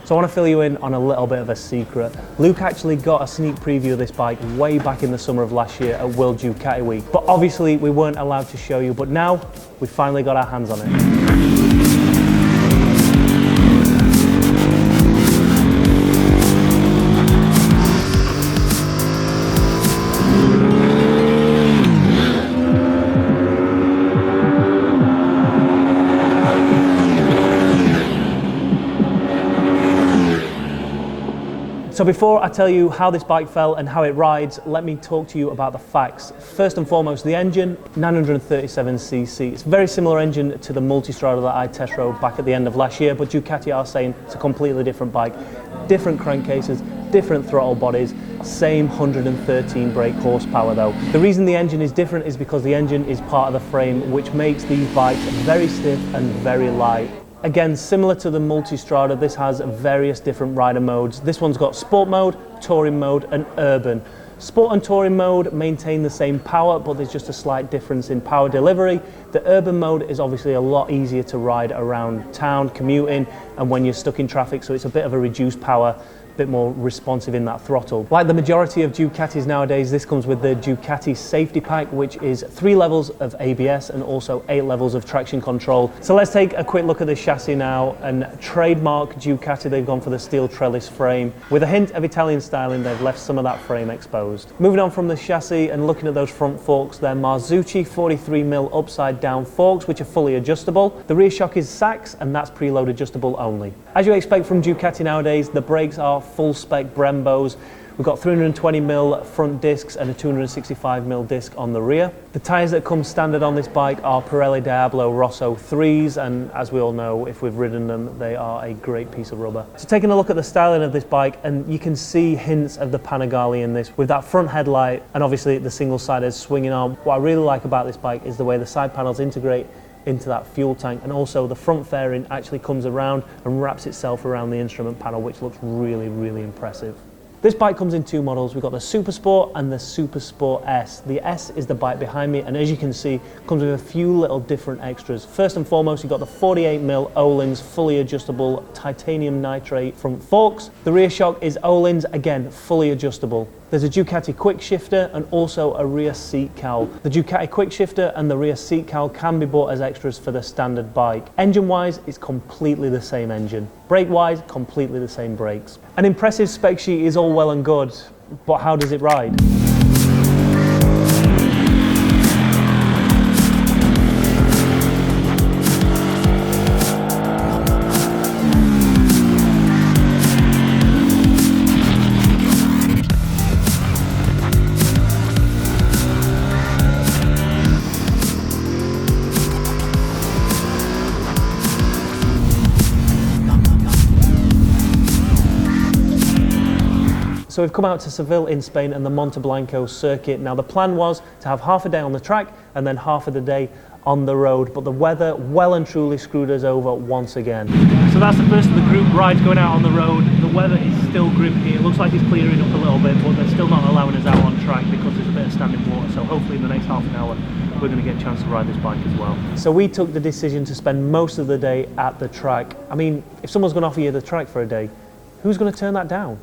So I want to fill you in on a little bit of a secret. Luke actually got a sneak preview of this bike way back in the summer of last year at World Ducati Week. But obviously we weren't allowed to show you, but now we finally got our hands on it. So before I tell you how this bike felt and how it rides, let me talk to you about the facts. First and foremost, the engine, 937cc. It's a very similar engine to the Multistrada that I test rode back at the end of last year, but Ducati are saying it's a completely different bike. Different crankcases, different throttle bodies, same 113 brake horsepower though. The reason the engine is different is because the engine is part of the frame, which makes these bikes very stiff and very light. Again, similar to the Multistrada, this has various different rider modes. This one's got sport mode, touring mode and urban. Sport and touring mode maintain the same power, but there's just a slight difference in power delivery. The urban mode is obviously a lot easier to ride around town, commuting, and when you're stuck in traffic, so it's a bit of a reduced power, a bit more responsive in that throttle. Like the majority of Ducatis nowadays, this comes with the Ducati safety pack, which is 3 levels of ABS and also 8 levels of traction control. So let's take a quick look at the chassis now, and trademark Ducati, they've gone for the steel trellis frame. With a hint of Italian styling, they've left some of that frame exposed. Moving on from the chassis and looking at those front forks, they're Marzucci 43mm upside down forks, which are fully adjustable. The rear shock is Sachs, and that's preload adjustable only. As you expect from Ducati nowadays, the brakes are full spec Brembos. We've got 320mm front discs and a 265mm disc on the rear. The tyres that come standard on this bike are Pirelli Diablo Rosso 3s, and as we all know, if we've ridden them, they are a great piece of rubber. So taking a look at the styling of this bike, and you can see hints of the Panigale in this, with that front headlight and obviously the single-sided swinging arm. What I really like about this bike is the way the side panels integrate into that fuel tank, and also the front fairing actually comes around and wraps itself around the instrument panel, which looks really, really impressive. This bike comes in 2 models. We've got the SuperSport and the SuperSport S. The S is the bike behind me, and as you can see, comes with a few little different extras. First and foremost, you've got the 48mm Öhlins fully adjustable titanium nitrate front forks. The rear shock is Öhlins, again, fully adjustable. There's a Ducati quick shifter and also a rear seat cowl. The Ducati quick shifter and the rear seat cowl can be bought as extras for the standard bike. Engine-wise, it's completely the same engine. Brake-wise, completely the same brakes. An impressive spec sheet is all well and good, but how does it ride? So we've come out to Seville in Spain and the Monte Blanco circuit. Now the plan was to have half a day on the track and then half of the day on the road, but the weather well and truly screwed us over once again. So that's the first of the group rides going out on the road. The weather is still grim here. It looks like it's clearing up a little bit, but they're still not allowing us out on track because there's a bit of standing water. So hopefully in the next half an hour, we're going to get a chance to ride this bike as well. So we took the decision to spend most of the day at the track. I mean, if someone's going to offer you the track for a day, who's going to turn that down?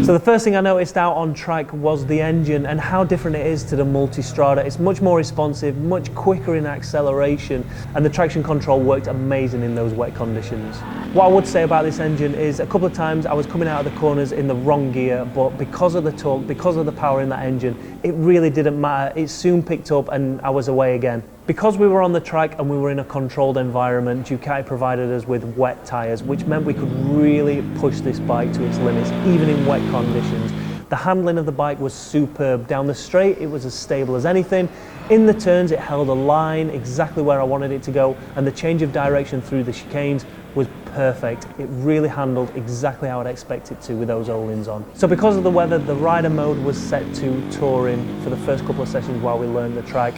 So the first thing I noticed out on track was the engine and how different it is to the Multistrada. It's much more responsive, much quicker in acceleration, and the traction control worked amazing in those wet conditions. What I would say about this engine is a couple of times I was coming out of the corners in the wrong gear, but because of the torque, because of the power in that engine, it really didn't matter. It soon picked up and I was away again. Because we were on the track and we were in a controlled environment, Ducati provided us with wet tyres, which meant we could really push this bike to its limits, even in wet conditions. The handling of the bike was superb. Down the straight, it was as stable as anything. In the turns, it held a line exactly where I wanted it to go, and the change of direction through the chicanes was perfect. It really handled exactly how I'd expect it to with those Öhlins on. So because of the weather, the rider mode was set to touring for the first couple of sessions while we learned the track.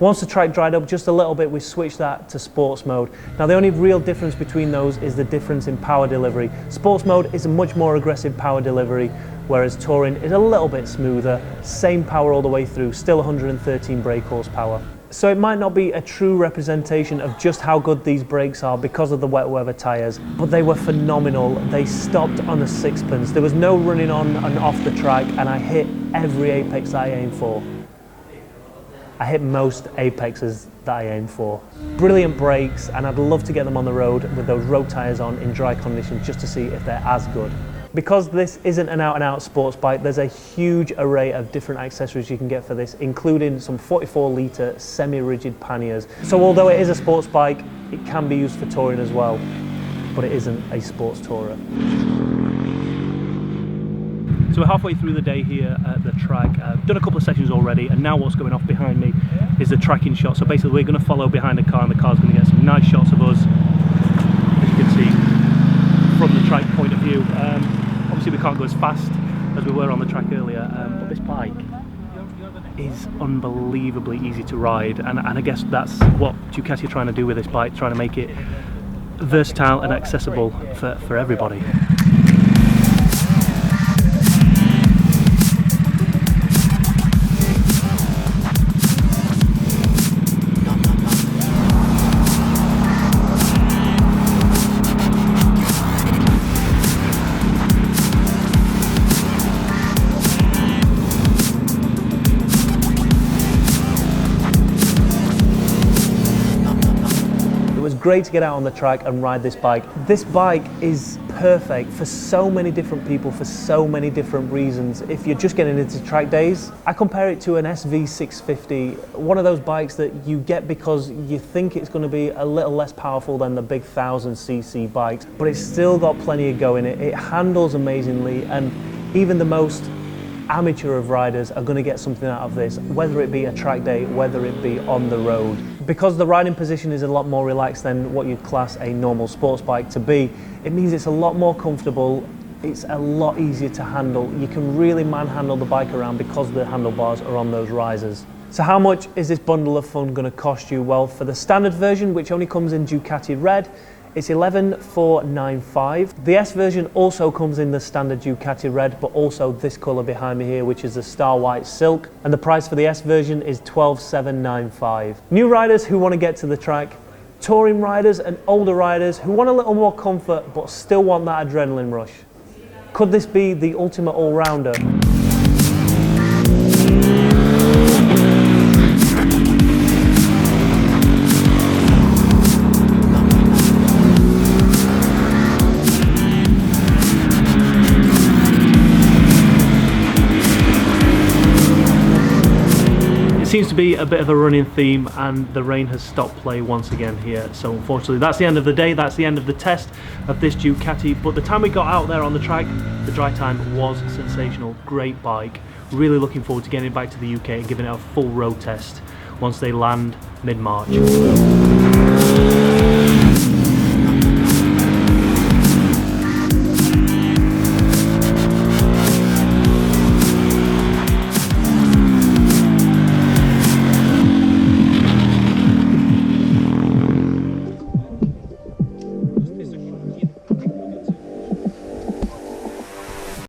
Once the track dried up just a little bit, we switched that to sports mode. Now the only real difference between those is the difference in power delivery. Sports mode is a much more aggressive power delivery, whereas touring is a little bit smoother, same power all the way through, still 113 brake horsepower. So it might not be a true representation of just how good these brakes are because of the wet weather tyres, but they were phenomenal. They stopped on a sixpence. There was no running on and off the track, and I hit every apex that I aimed for. I hit most apexes that I aimed for. Brilliant brakes, and I'd love to get them on the road with those road tyres on in dry conditions just to see if they're as good. Because this isn't an out-and-out sports bike, there's a huge array of different accessories you can get for this, including some 44-litre semi-rigid panniers. So although it is a sports bike, it can be used for touring as well, but it isn't a sports tourer. So we're halfway through the day here at the track. I've done a couple of sessions already, and now what's going off behind me is the tracking shot. So basically we're going to follow behind the car, and the car's going to get some nice shots of us, as you can see, from the track point of view. Obviously we can't go as fast as we were on the track earlier, but this bike is unbelievably easy to ride, and I guess that's what Ducati are trying to do with this bike, trying to make it versatile and accessible for everybody. Great to get out on the track and ride this bike. This bike is perfect for so many different people for so many different reasons. If you're just getting into track days, I compare it to an SV650, one of those bikes that you get because you think it's going to be a little less powerful than the big 1000cc bikes, but it's still got plenty of go in it. It handles amazingly, and even the most amateur of riders are going to get something out of this, whether it be a track day, whether it be on the road. Because the riding position is a lot more relaxed than what you'd class a normal sports bike to be, it means it's a lot more comfortable, it's a lot easier to handle. You can really manhandle the bike around because the handlebars are on those risers. So how much is this bundle of fun going to cost you? Well, for the standard version, which only comes in Ducati Red, it's $11,495. The S version also comes in the standard Ducati Red, but also this colour behind me here, which is the Star White Silk. And the price for the S version is $12,795. New riders who want to get to the track, touring riders and older riders who want a little more comfort but still want that adrenaline rush. Could this be the ultimate all-rounder? Seems to be a bit of a running theme, and the rain has stopped play once again here, so unfortunately that's the end of the day, that's the end of the test of this Ducati. But the time we got out there on the track, the dry time was sensational. Great bike, really looking forward to getting it back to the UK and giving it a full road test once they land mid-March.